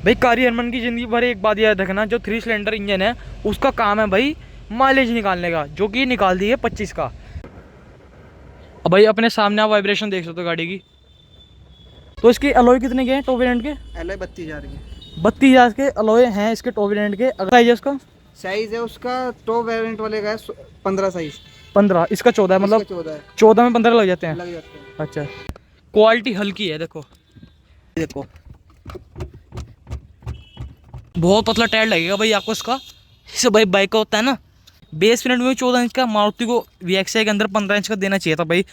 भाई कारी हरमन की ज़िंदगी भर एक बात याद रखना, जो 3 सिलेंडर इंजन है उसका काम है भाई माइलेज निकालने का, जो कि निकाल दी है 25 का। अब भाई अपने सामने आप वाइब्रेशन देख सकते हो गाड़ी की। तो इसके अलॉय कितने के हैं टॉप वेरिएंट के? एलॉय 32,000 की। 32,000 के अलॉय हैं इसके टॉप वेरिएंट के। अगर साइज है उसका? साइज है उसका टॉप वेरिएंट वाले का है 15 साइज। 15, इसका 14 है, मतलब 14 है। 14 में 15 लग जाते हैं। लग जाते हैं। अच्छा, क्वालिटी हल्की है, देखो देखो बहुत पतला टायर लगेगा भाई आपको इसका। इससे भाई बाइक का होता है ना बेस वेरिएंट में 14 इंच का, मारुति को वीएक्सआई के अंदर 15 इंच का देना चाहिए था भाई।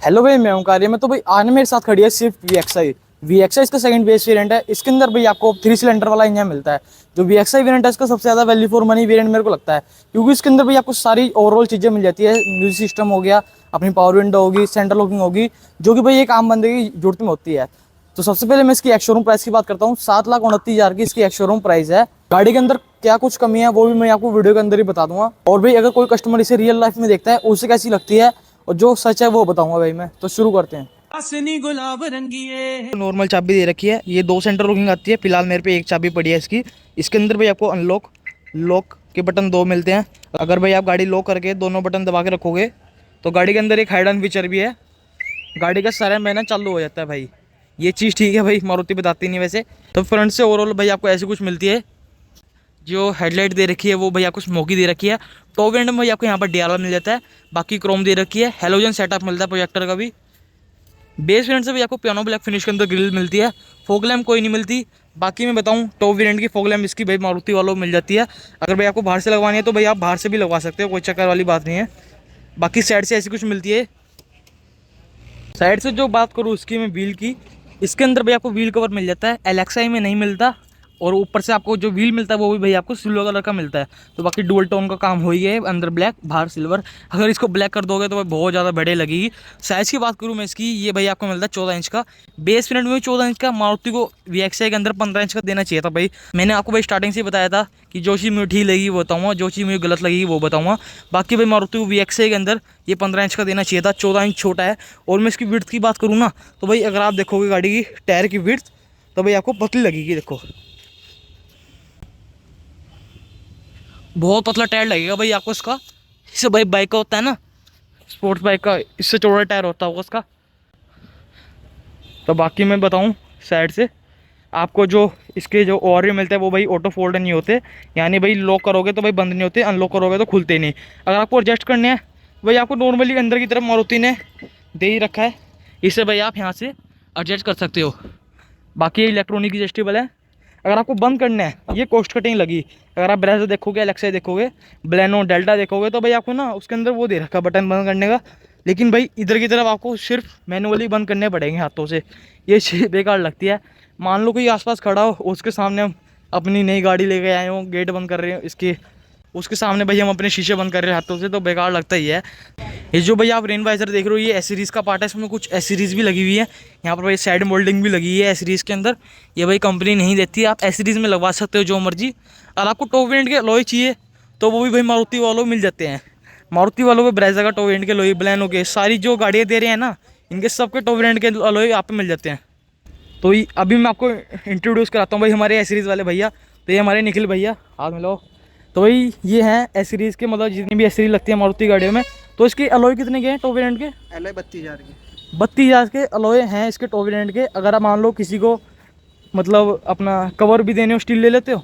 हेलो भाई, मैं हूं कार्य में। तो भाई आज मेरे साथ खड़ी है सिर्फ वीएक्सआई इसका सेकंड बेस वेरिएंट है। इसके अंदर भाई आपको 3 सिलेंडर वाला इंजन मिलता है। जो वीएक्सआई वेरिएंट है इसका सबसे ज़्यादा वैल्यू फॉर मनी वेरिएंट मेरे को लगता है, क्योंकि इसके अंदर भाई आपको सारी ओवरऑल चीज़ें मिल जाती है। म्यूजिक सिस्टम हो गया, अपनी पावर विंडो होगी, सेंटर लॉकिंग होगी, जो कि भाई एक आम बंदे की जरूरत में होती है। तो सबसे पहले मैं इसकी एक्स शोरूम प्राइस की बात करता हूँ। 7,29,000 की इसकी एक्स शोरूम प्राइस है। गाड़ी के अंदर क्या कुछ कमी है वो भी मैं आपको वीडियो के अंदर ही बता दूंगा। और भाई अगर कोई कस्टमर इसे रियल लाइफ में देखता है उसे कैसी लगती है और जो सच है वो बताऊंगा भाई मैं। तो शुरू करते हैं। नॉर्मल चाबी दे रखी है, ये 2 सेंटर लॉकिंग आती है। फिलहाल मेरे पे एक चाबी पड़ी है इसकी। इसके अंदर भाई आपको अनलॉक लॉक के बटन 2 मिलते हैं। अगर भाई आप गाड़ी लॉक करके दोनों बटन दबा के रखोगे तो गाड़ी के अंदर एक हाइडन फीचर भी है, गाड़ी का सारा महीना चालू हो जाता है भाई। ये चीज़ ठीक है भाई, मारुति बताती नहीं वैसे। तो फ्रंट से ओवरऑल भाई आपको ऐसी कुछ मिलती है। जो हेडलाइट दे रखी है वो भाई आपको स्मोकी दे रखी है। टॉप एंड में भाई आपको यहाँ पर डीआरएल मिल जाता है, बाकी क्रोम दे रखी है। हेलोजन सेटअप मिलता है प्रोजेक्टर का भी। बेस वेरिएंट से भी आपको पियानो ब्लैक फिनिश के अंदर ग्रिल मिलती है। फॉग लैम्प कोई नहीं मिलती। बाकी मैं बताऊँ टॉप वेरिएंट की फॉग लैम्प इसकी भाई मारुति वालों मिल जाती है। अगर भाई आपको बाहर से लगवानी है तो भाई आप बाहर से भी लगवा सकते हो, कोई चक्कर वाली बात नहीं है। बाकी साइड से ऐसी कुछ मिलती है। साइड से जो बात करूँ उसकी मैं व्हील की, इसके अंदर भाई आपको व्हील कवर मिल जाता है, एलएक्सआई में नहीं मिलता। और ऊपर से आपको जो व्हील मिलता है वो भी भाई आपको सिल्वर कलर का मिलता है। तो बाकी डुअल टोन का काम हो ही है, अंदर ब्लैक बाहर सिल्वर। अगर इसको ब्लैक कर दोगे तो भाई बहुत ज़्यादा बढ़िया लगेगी। साइज़ की बात करूँ मैं इसकी, ये भाई आपको मिलता है 14 इंच का। बेस वेरिएंट में 14 इंच का, मारुति को वीएक्सआई के अंदर 15 इंच का देना चाहिए था भाई। मैंने आपको भाई स्टार्टिंग से बताया था कि जो चीज़ मुझे ठीक लगेगी वो बताऊँगा, जो चीज़ मुझे गलत लगेगी वो बताऊँगा। बाकी भाई मारुति को वीएक्सआई के अंदर ये 15 इंच का देना चाहिए था, 14 इंच छोटा है। और मैं इसकी विड्थ की बात करूँ ना तो भाई अगर आप देखोगे गाड़ी की टायर की विड्थ तो भाई आपको पतली लगेगी। देखो बहुत पतला टायर लगेगा भाई आपको इसका। इससे भाई बाइक का होता है ना स्पोर्ट्स बाइक का, इससे चौड़ा टायर होता होगा उसका। तो बाकी मैं बताऊं साइड से आपको जो इसके जो और भी मिलते हैं वो भाई ऑटो फोल्ड नहीं होते, यानी भाई लॉक करोगे तो भाई बंद नहीं होते, अनलॉक करोगे तो खुलते नहीं। अगर आपको एडजस्ट करने हैं भाई आपको नॉर्मली अंदर की तरफ मारुति ने दे ही रखा है, इससे भाई आप यहाँ से एडजस्ट कर सकते हो। बाकी ये इलेक्ट्रॉनिक एडजस्टेबल है। अगर आपको बंद करना है, ये कॉस्ट कटिंग लगी। अगर आप ब्रेज़ा देखोगे, एलेक्सा देखोगे, बलेनो डेल्टा देखोगे तो भाई आपको ना उसके अंदर वो दे रखा है बटन बंद करने का। लेकिन भाई इधर की तरफ आपको सिर्फ मैनुअली बंद करने पड़ेंगे हाथों से। ये चीज़ बेकार लगती है। मान लो कोई आसपास खड़ा हो, उसके सामने हम अपनी नई गाड़ी लेके आए हो, गेट बंद कर रहे हो इसके, उसके सामने भाई हम अपने शीशे बंद कर रहे हैं हाथों से, तो बेकार लगता ही है। ये जो भाई आप रेन वाइजर देख रहे हो ये एस सीरीज़ का पार्ट है, इसमें कुछ एस सीरीज़ भी लगी हुई है। यहाँ पर भाई साइड मोल्डिंग भी लगी है एस सीरीज़ के अंदर। ये भाई कंपनी नहीं देती, आप एस सीरीज़ में लगवा सकते हो जो मर्जी। और आपको टॉप वेरिएंट के अलॉय चाहिए तो वो भी भाई मारुति वालों मिल जाते हैं। मारुति वालों को ब्रेज़ा का टॉप वेरिएंट के अलॉय, बलेनो के, सारी जो गाड़ियाँ दे रहे हैं ना इनके सबके टॉप वेरिएंट के अलॉय आप पे मिल जाते हैं। तो अभी मैं आपको इंट्रोड्यूस कराता हूँ भाई हमारे एस सीरीज़ वाले भैया। तो ये हमारे निखिल भैया, हाथ मिलाओ। तो भाई ये हैं एस सीरीज़ के, मतलब जितनी भी एस सीरीज़ लगती है मारुति गाड़ियों में। तो इसके अलॉय कितने के हैं टॉप वेरिएंट के? एलॉय 32,000 की। 32,000 के अलॉय हैं इसके टॉप वेरिएंट के। अगर आप मान लो किसी को मतलब अपना कवर भी देने हो स्टील ले लेते हो?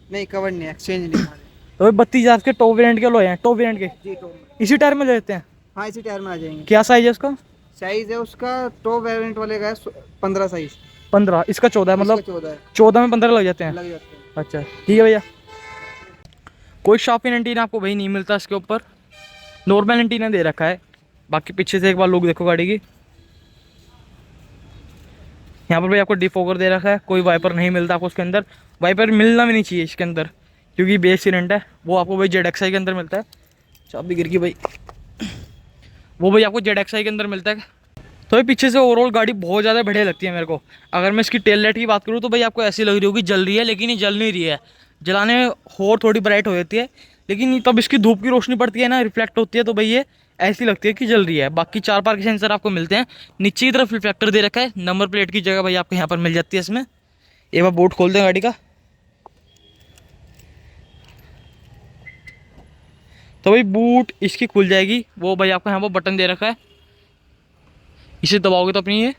नहीं, कवर नहीं, एक्सचेंज नहीं हमारे। तो भाई 32,000 के टॉप वेरिएंट के अलॉय हैं, टॉप वेरिएंट के। जी टॉप में। इसी टायर में ले लेते हैं? हाँ, इसी टायर में आ जाएंगे। क्या साइज़ है उसका? साइज है उसका टॉप वेरिएंट वाले का है 15 साइज। 15, इसका 14 है, मतलब 14 है। 14 में 15 लग जाते हैं। लग जाते हैं। अच्छा ठीक है भैया। कोई शॉप इन एंटीना आपको भाई नहीं मिलता इसके ऊपर, नॉर्मल एंटीना दे रखा है। बाकी पीछे से एक बार लुक देखो गाड़ी की। यहाँ पर भाई आपको डिफोगर दे रखा है, कोई वाइपर नहीं मिलता आपको उसके अंदर। वाइपर मिलना भी नहीं चाहिए इसके अंदर क्योंकि बेस वेरिएंट है। वो आपको भाई जेडएक्सआई के अंदर मिलता है। चाबी गिर गई भाई। वो भाई आपको जेडएक्सआई के अंदर मिलता है। तो भाई पीछे से ओवरऑल गाड़ी बहुत ज़्यादा बढ़िया लगती है मेरे को। अगर मैं इसकी टेल लाइट की बात करूँ तो भाई आपको ऐसी लग रही होगी जल रही है, लेकिन ये जल नहीं रही है। जलाने में और थोड़ी ब्राइट हो जाती है, लेकिन तब इसकी धूप की रोशनी पड़ती है ना, रिफ्लेक्ट होती है, तो भाई ये ऐसी लगती है कि जल रही है। बाकी 4 पार्क सेंसर आपको मिलते हैं। नीचे की तरफ रिफ्लेक्टर दे रखा है, नंबर प्लेट की जगह भाई आपको यहाँ पर मिल जाती है इसमें। एक बार बूट खोलते हैं गाड़ी का। तो भाई बूट इसकी खुल जाएगी, वो भाई आपको यहाँ पर बटन दे रखा है, इसे दबाओगे तो अपनी ये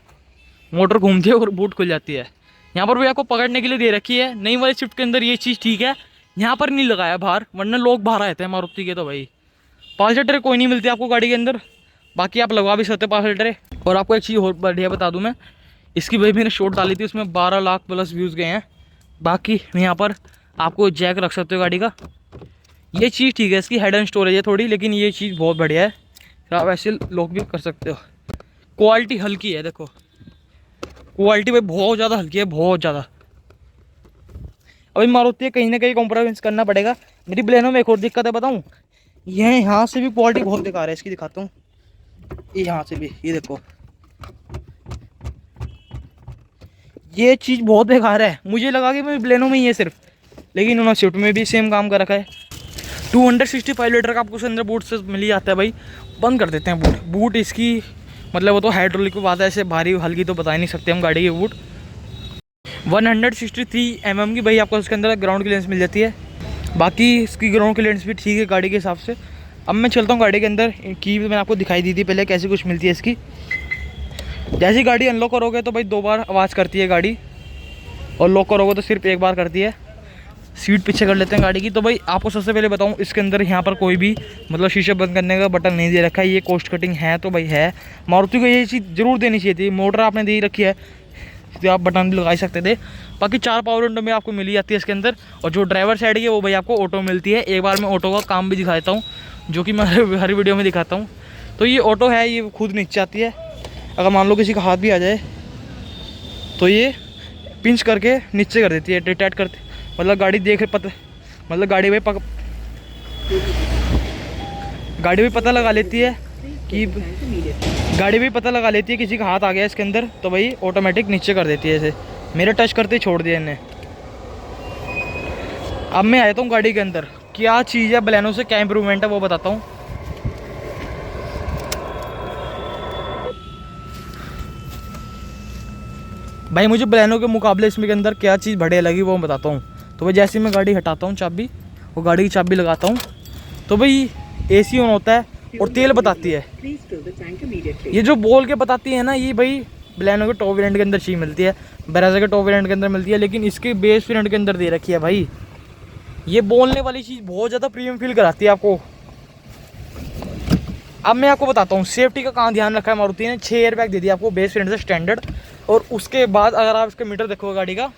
मोटर घूमती है और बूट खुल जाती है। यहाँ पर भी आपको पकड़ने के लिए दे रखी है। नई वाली स्विफ्ट के अंदर ये चीज़ ठीक है, यहाँ पर नहीं लगाया बाहर, वरना लोग बाहर आए थे मारुति के। तो भाई 5 लीटर कोई नहीं मिलती आपको गाड़ी के अंदर, बाकी आप लगवा भी सकते हो 5 लीटर। और आपको एक चीज़ और बढ़िया बता दूँ मैं, इसकी भाई मैंने शॉट डाली थी, उसमें 12 लाख प्लस व्यूज़ गए हैं। बाकी यहाँ पर आपको जैक रख सकते हो गाड़ी का, ये चीज़ ठीक है। इसकी हेड एंड स्टोरेज है थोड़ी, लेकिन ये चीज़ बहुत बढ़िया है, आप ऐसे लॉक भी कर सकते हो। क्वालिटी हल्की है, देखो क्वालिटी भाई बहुत ज़्यादा हल्की है, बहुत ज़्यादा। अभी मारुति है, कहीं ना कहीं कॉम्प्रोमाइज़ करना पड़ेगा। मेरी बलेनो में एक और दिक्कत है बताऊँ, यह यहाँ से भी क्वालिटी बहुत बेकार है इसकी, दिखाता हूँ। ये यहाँ से भी, ये देखो ये चीज़ बहुत बेकार है। मुझे लगा कि मेरी बलेनो में ही है सिर्फ, लेकिन उन्होंने स्विफ्ट में भी सेम काम कर रखा है। 265 लीटर का आपको उसके अंदर बूट से मिल ही जाता है भाई। बंद कर देते हैं बूट। बूट इसकी मतलब वो तो हाइड्रोलिक की बात है, ऐसे भारी हल्की तो बता ही नहीं सकते हम गाड़ी की बूट। 163 mm की भाई आपको उसके अंदर ग्राउंड क्लियरेंस मिल जाती है। बाकी इसकी ग्राउंड क्लियरेंस भी ठीक है गाड़ी के हिसाब से। अब मैं चलता हूँ गाड़ी के अंदर, की मैंने आपको दिखाई दी थी पहले कैसी कुछ मिलती है इसकी। जैसी गाड़ी अनलॉक करोगे तो भाई 2 बार आवाज़ करती है गाड़ी, और लॉक करोगे तो सिर्फ 1 बार करती है। सीट पीछे कर लेते हैं गाड़ी की। तो भाई आपको सबसे पहले बताऊं, इसके अंदर यहाँ पर कोई भी मतलब शीशे बंद करने का बटन नहीं दे रखा है। ये कोस्ट कटिंग है तो भाई है, मारुति को ये चीज़ ज़रूर देनी चाहिए थी। मोटर आपने दे रखी है तो आप बटन भी लगा सकते थे। बाकी 4 पावर विंडो में आपको मिली जाती है इसके अंदर, और जो ड्राइवर साइड की है वो भाई आपको ऑटो मिलती है। एक बार मैं ऑटो का काम भी दिखा देता हूँ, जो कि मैं हर वीडियो में दिखाता हूँ। तो ये ऑटो है, ये खुद नीचे आती है। अगर मान लो किसी का हाथ भी आ जाए तो ये पिंच करके नीचे कर देती है, डिटेक्ट करती, मतलब गाड़ी देख पता, मतलब गाड़ी भी पता लगा लेती है कि किसी का हाथ आ गया इसके अंदर, तो भाई ऑटोमेटिक नीचे कर देती है ऐसे। मेरे टच करते ही छोड़ दिया इन्हें। अब मैं आया हूँ गाड़ी के अंदर, क्या चीज़ है बलेनो से, क्या इंप्रूवमेंट है वो बताता हूँ। भाई मुझे बलेनो के मुकाबले इसमें के अंदर क्या चीज़ बढ़िया लगी वो मैं बताता हूँ। तो भाई जैसे मैं गाड़ी हटाता हूँ चाबी, और गाड़ी की चाबी लगाता हूँ, तो भाई एसी ऑन होता है और तेल बताती है। ये जो बोल के बताती है ना, ये भाई बलेनो के टॉप वेरिएंट के अंदर चीज़ मिलती है, ब्रेजा के टॉप वेरिएंट के अंदर मिलती है, लेकिन इसके बेस वेरिएंट के अंदर दे रखी है भाई। ये बोलने वाली चीज़ बहुत ज़्यादा प्रीमियम फील कराती है आपको। अब मैं आपको बताता हूँ सेफ्टी का कहाँ ध्यान रखा है मारुति ने। 6 एयर बैग दे दिया आपको बेस वेरिएंट से स्टैंडर्ड। और उसके बाद अगर आप इसका मीटर देखोगे गाड़ी का,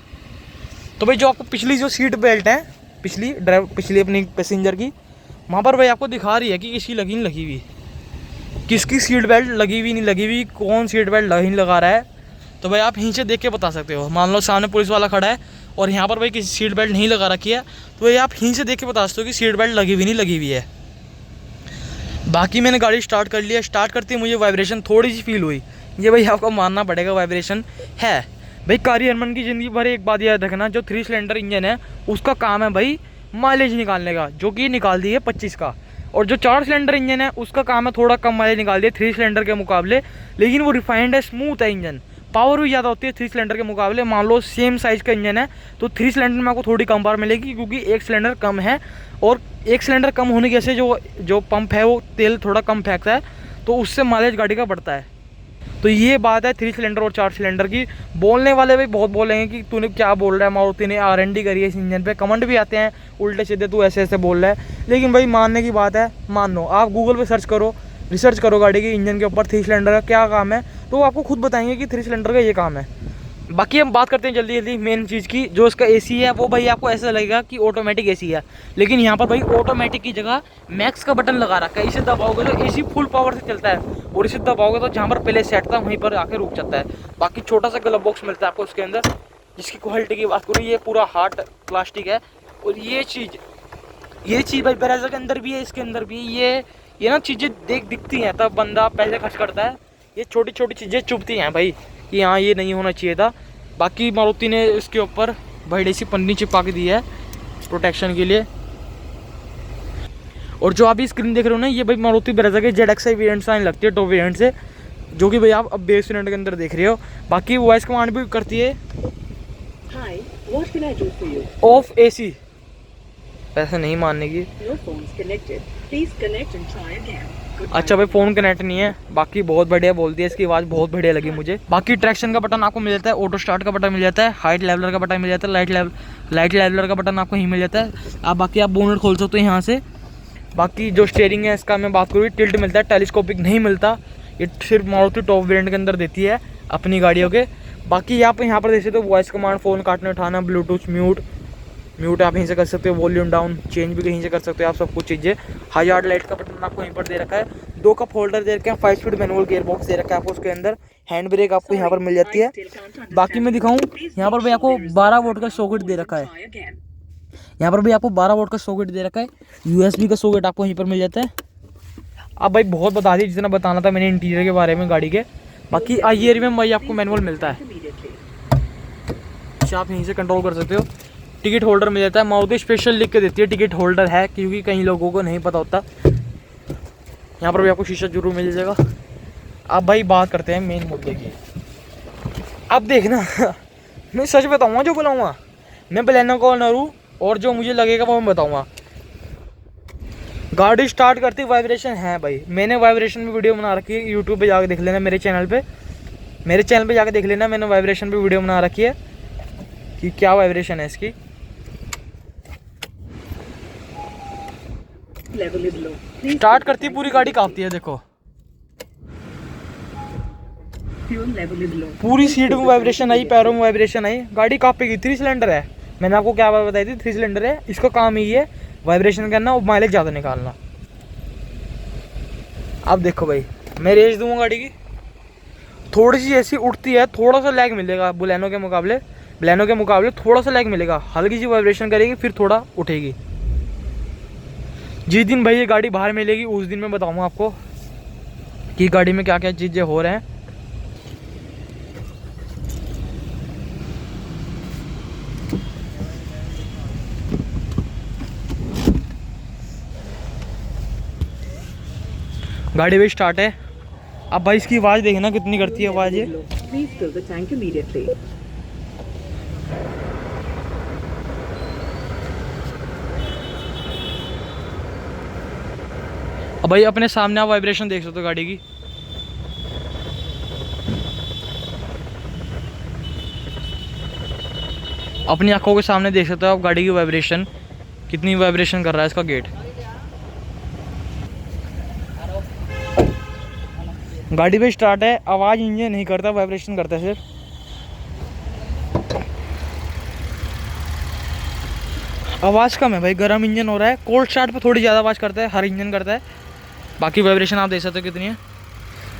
तो भाई जो आपको पिछली जो सीट बेल्ट है, पिछली अपनी पैसेंजर की, वहाँ पर भाई आपको दिखा रही है कि किसकी लगी नहीं लगी हुई, किसकी सीट बेल्ट लगी हुई नहीं लगी हुई, कौन सीट बेल्ट नहीं लगा रहा है। तो भाई आप यहीं से देख के बता सकते हो। मान लो सामने पुलिस वाला खड़ा है और यहाँ पर भाई किसी सीट बेल्ट नहीं लगा रखी है, तो भाई आप यहीं से देख के बता सकते हो कि सीट बेल्ट लगी हुई नहीं लगी हुई है। बाकी मैंने गाड़ी स्टार्ट कर लिया। स्टार्ट करती मुझे वाइब्रेशन थोड़ी सी फील हुई, ये भाई आपको मानना पड़ेगा, वाइब्रेशन है। भाई कारी हरमन की ज़िंदगी भर एक बात याद रखना, जो 3 सिलेंडर इंजन है उसका काम है भाई माइलेज निकालने का, जो कि निकाल दी है 25 का। और जो 4 सिलेंडर इंजन है उसका काम है थोड़ा कम माइलेज निकाल दिया 3 सिलेंडर के मुकाबले, लेकिन वो रिफाइंड है, स्मूथ है इंजन, पावर भी ज़्यादा होती है 3 सिलेंडर के मुकाबले। मान लो सेम साइज़ का इंजन है तो 3 सिलेंडर में आपको थोड़ी कम पावर मिलेगी, क्योंकि 1 सिलेंडर कम है, और 1 सिलेंडर कम होने की वजह से जो पंप है वो तेल थोड़ा कम फेंकता है, तो उससे माइलेज गाड़ी का बढ़ता है। तो ये बात है 3 सिलेंडर और 4 सिलेंडर की। बोलने वाले भाई बहुत बोलेंगे कि तूने क्या बोल रहा है, मारुति ने R&D करी है इस इंजन पे, कमेंट भी आते हैं उल्टे सीधे, तू ऐसे ऐसे बोल रहा है। लेकिन भाई मानने की बात है, मान लो आप गूगल पे सर्च करो, रिसर्च करो गाड़ी के इंजन के ऊपर 3 सिलेंडर का क्या काम है, तो वो आपको खुद बताएंगे कि 3 सिलेंडर का ये काम है। बाकी हम बात करते हैं जल्दी जल्दी मेन चीज़ की, जो इसका एसी है वो भाई आपको ऐसा लगेगा कि ऑटोमेटिक एसी है, लेकिन यहाँ पर भाई ऑटोमेटिक की जगह मैक्स का बटन लगा रखा है। इसे दबाओगे तो एसी फुल पावर से चलता है, और इसे दबाओगे तो जहाँ पर पहले सेट था वहीं पर आके रुक जाता है। बाकी छोटा सा ग्लव बॉक्स मिलता है आपको उसके अंदर, जिसकी क्वालिटी की बात करूँ ये पूरा हार्ड प्लास्टिक है। और ये चीज़ भाई ब्रेजा के अंदर भी है, इसके अंदर भी ये ना चीज़ें दिखती हैं तब बंदा पैसे खर्च करता है। ये छोटी छोटी चीज़ें चुभती हैं भाई कि हाँ ये नहीं होना चाहिए था। बाकी मारुति ने इसके ऊपर बड़ी सी पन्नी चिपका के दी है प्रोटेक्शन के लिए। और जो आप ये स्क्रीन देख रहे हो ना, ये भाई मारुति ब्रेजा के ZXi वेरिएंट से आने लगती है, टॉप वेरिएंट से, जो कि भाई आप अब बेस वेरिएंट के अंदर देख रहे हो। बाकी वॉइस कमांड भी करती है, Hi, what can I do for you? Of AC, पैसे नहीं मानने की। No phone's connected. Please connect and try again. Goodbye. अच्छा भाई फ़ोन कनेक्ट नहीं है, बाकी बहुत बढ़िया बोलती है, इसकी आवाज़ बहुत बढ़िया लगी मुझे। बाकी ट्रैक्शन का बटन आपको मिल जाता है, ऑटो स्टार्ट का बटन मिल जाता है, हाइट लेवलर का बटन मिल जाता है, लाइट लेवलर का बटन आपको यहीं मिल जाता है। आप बाकी आप बोनट खोल सकते हो यहाँ से। बाकी जो स्टीयरिंग है इसका मैं बात करूँ, टिल्ट मिलता है, टेलीस्कोपिक नहीं मिलता, ये सिर्फ मारुति टॉप वेरिएंट के अंदर देती है अपनी गाड़ियों के। बाकी आप यहाँ पर देख सकते हो वॉइस कमांड, फ़ोन काटने उठाना, ब्लूटूथ म्यूट आप यहीं से कर सकते हो, वॉल्यूम डाउन चेंज भी कहीं से कर सकते हो आप, सब कुछ चीज़ें। हाईजार्ड लाइट का बटन आपको यहीं पर दे रखा है, 2 कप होल्डर दे रखे हैं, 5 स्पीड मैनुअल गियर बॉक्स दे रखा है आपको उसके अंदर, हैंड ब्रेक आपको यहाँ पर मिल जाती है। बाकी मैं दिखाऊँ, यहाँ पर भी आपको 12 वोल्ट का सॉकेट दे रखा है, Try again. यहाँ पर भी आपको 12 वोल्ट का सॉकेट दे रखा है, USB का सॉकेट आपको यहीं पर मिल जाता है। अब भाई बहुत बता दी जितना बताना था मैंने इंटीरियर के बारे में गाड़ी के। बाकी आइए में भाई आपको मैनुअल मिलता है, Immediately. आप यहीं से कंट्रोल कर सकते हो। टिकट होल्डर मिल जाता है, मारुति स्पेशल लिख के देती है टिकट होल्डर है, क्योंकि कई लोगों को नहीं पता होता। यहाँ पर भी आपको शीशा जरूर मिल जाएगा। अब भाई बात करते हैं मेन मुद्दे की। अब देखना मैं सच बताऊँगा जो बुलाऊँगा, मैं बलेनो का ओनर हूँ और जो मुझे लगेगा वो मैं बताऊँगा। गाड़ी स्टार्ट करती वाइब्रेशन है भाई, मैंने वाइब्रेशन में वीडियो बना रखी है, यूट्यूब पे जाके देख लेना, मेरे चैनल पे जाके देख लेना, मैंने वाइब्रेशन पे वीडियो बना रखी है कि क्या वाइब्रेशन है इसकी। Level is low. Please start करती पूरी गाड़ी कांपती है, देखो fuel level is low. पूरी सीट में वाइब्रेशन आई, पैरों में वाइब्रेशन आई, गाड़ी कांपेगी। 3 सिलेंडर है, मैंने आपको क्या बात बताई थी, 3 सिलेंडर है, इसका काम ही है वाइब्रेशन करना और माइलेज ज़्यादा निकालना। अब देखो भाई मैं रेस दूंगा गाड़ी की, थोड़ी सी ऐसी उठती है, थोड़ा सा लैग मिलेगा बलेनो के मुकाबले थोड़ा सा लैग मिलेगा, हल्की सी वाइब्रेशन करेगी फिर थोड़ा उठेगी। जिस दिन भाई ये गाड़ी बाहर मिलेगी उस दिन मैं बताऊंगा आपको कि गाड़ी में क्या क्या चीज़ें हो रहे हैं। गाड़ी भी स्टार्ट है। अब भाई इसकी आवाज़ देखना कितनी करती है आवाज़ ये। Please fill the tank immediately. अब भाई अपने सामने आप वाइब्रेशन देख सकते हो गाड़ी की। अपनी आंखों के सामने देख सकते हो आप गाड़ी की वाइब्रेशन, कितनी वाइब्रेशन कर रहा है इसका गेट। गाड़ी पे स्टार्ट है, आवाज़ इंजन नहीं करता, वाइब्रेशन करता है सिर्फ। आवाज़ कम है भाई, गर्म इंजन हो रहा है। कोल्ड स्टार्ट पे थोड़ी ज़्यादा आवाज़ करता है, हर इंजन करता है। बाकी वाइब्रेशन आप देख सकते हो कितनी है,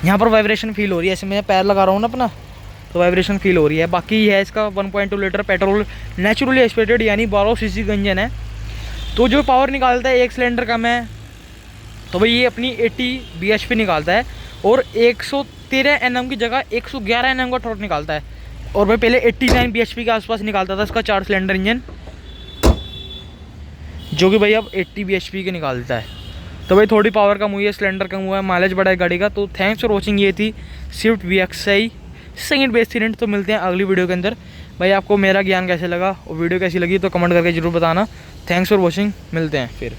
यहाँ पर वाइब्रेशन फील हो रही है, ऐसे मैं पैर लगा रहा हूँ ना अपना तो वाइब्रेशन फील हो रही है। बाकी है इसका 1.2 लीटर पेट्रोल नेचुरली एस्पिरेटेड यानी 12 सीसी का इंजन है, तो जो पावर निकालता है 1 सिलेंडर कम है तो भाई ये अपनी 80 bhp निकालता है और 113 Nm की जगह 111 Nm का टॉर्क निकालता है। और भाई पहले 89 bhp के आसपास निकालता था इसका 4 सिलेंडर इंजन, जो कि भाई अब 80 bhp के निकालता है। तो भाई थोड़ी पावर कम हुई है, सिलेंडर कम हुआ है, माइलेज बढ़ा है गाड़ी का। तो थैंक्स फॉर वॉचिंग, ये थी Swift VXI second base variant. तो मिलते हैं अगली वीडियो के अंदर। भाई आपको मेरा ज्ञान कैसे लगा और वीडियो कैसी लगी तो कमेंट करके ज़रूर बताना। थैंक्स फॉर वॉचिंग, मिलते हैं फिर।